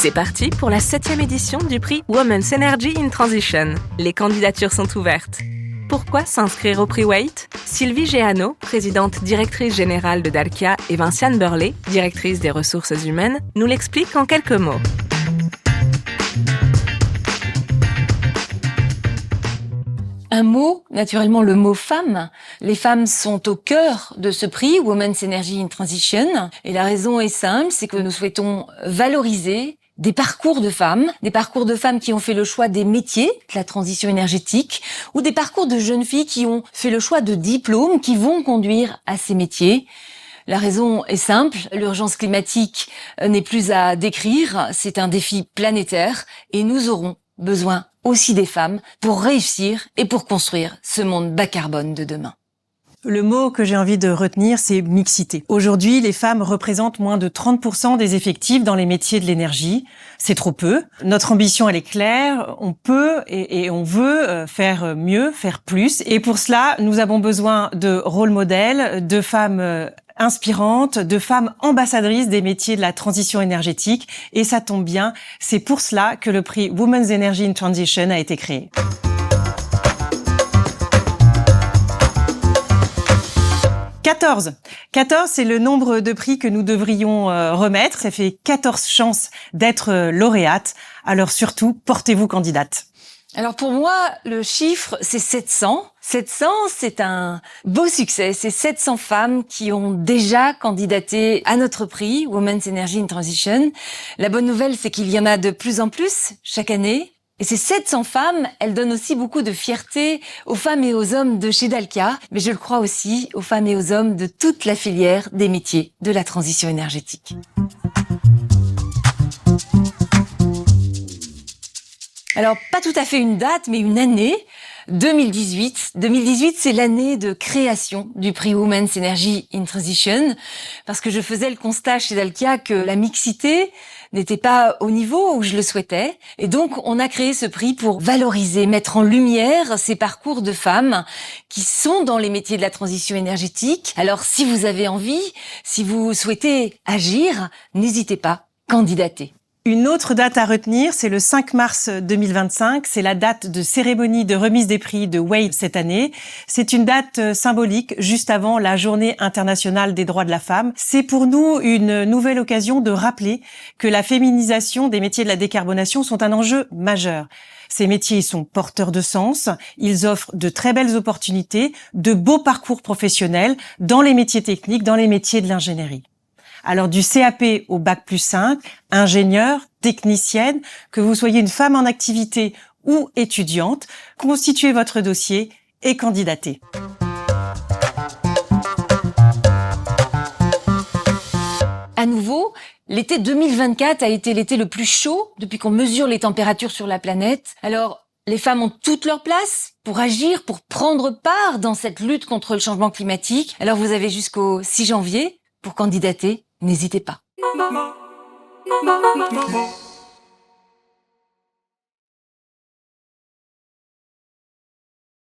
C'est parti pour la 7e édition du prix Women's Energy in Transition. Les candidatures sont ouvertes. Pourquoi s'inscrire au prix Wait? Sylvie Géano, présidente directrice générale de Dalkia, et Vinciane Burley, directrice des ressources humaines, nous l'expliquent en quelques mots. Un mot, naturellement le mot femme. Les femmes sont au cœur de ce prix, Women's Energy in Transition. Et la raison est simple, c'est que nous souhaitons valoriser des parcours de femmes qui ont fait le choix des métiers de la transition énergétique, ou des parcours de jeunes filles qui ont fait le choix de diplômes qui vont conduire à ces métiers. La raison est simple, l'urgence climatique n'est plus à décrire, c'est un défi planétaire et nous aurons besoin aussi des femmes pour réussir et pour construire ce monde bas carbone de demain. Le mot que j'ai envie de retenir, c'est mixité. Aujourd'hui, les femmes représentent moins de 30% des effectifs dans les métiers de l'énergie. C'est trop peu. Notre ambition, elle est claire. On peut et on veut faire mieux, faire plus. Et pour cela, nous avons besoin de rôles modèles, de femmes inspirantes, de femmes ambassadrices des métiers de la transition énergétique. Et ça tombe bien, c'est pour cela que le prix Women's Energy in Transition a été créé. 14, c'est le nombre de prix que nous devrions remettre. Ça fait 14 chances d'être lauréate. Alors surtout, portez-vous candidate. Alors pour moi, le chiffre, c'est 700. 700, c'est un beau succès. C'est 700 femmes qui ont déjà candidaté à notre prix, Women's Energy in Transition. La bonne nouvelle, c'est qu'il y en a de plus en plus chaque année. Et ces 700 femmes, elles donnent aussi beaucoup de fierté aux femmes et aux hommes de chez Dalkia, mais je le crois aussi aux femmes et aux hommes de toute la filière des métiers de la transition énergétique. Alors, pas tout à fait une date, mais une année, 2018. 2018, c'est l'année de création du prix Women's Energy in Transition, parce que je faisais le constat chez Dalkia que la mixité n'était pas au niveau où je le souhaitais. Et donc, on a créé ce prix pour valoriser, mettre en lumière ces parcours de femmes qui sont dans les métiers de la transition énergétique. Alors, si vous avez envie, si vous souhaitez agir, n'hésitez pas, candidatez. Une autre date à retenir, c'est le 5 mars 2025. C'est la date de cérémonie de remise des prix de Wait cette année. C'est une date symbolique, juste avant la Journée internationale des droits de la femme. C'est pour nous une nouvelle occasion de rappeler que la féminisation des métiers de la décarbonation sont un enjeu majeur. Ces métiers sont porteurs de sens, ils offrent de très belles opportunités, de beaux parcours professionnels dans les métiers techniques, dans les métiers de l'ingénierie. Alors du CAP au Bac+5, ingénieure, technicienne, que vous soyez une femme en activité ou étudiante, constituez votre dossier et candidatez. À nouveau, l'été 2024 a été l'été le plus chaud depuis qu'on mesure les températures sur la planète. Alors, les femmes ont toute leur place pour agir, pour prendre part dans cette lutte contre le changement climatique. Alors, vous avez jusqu'au 6 janvier pour candidater. N'hésitez pas.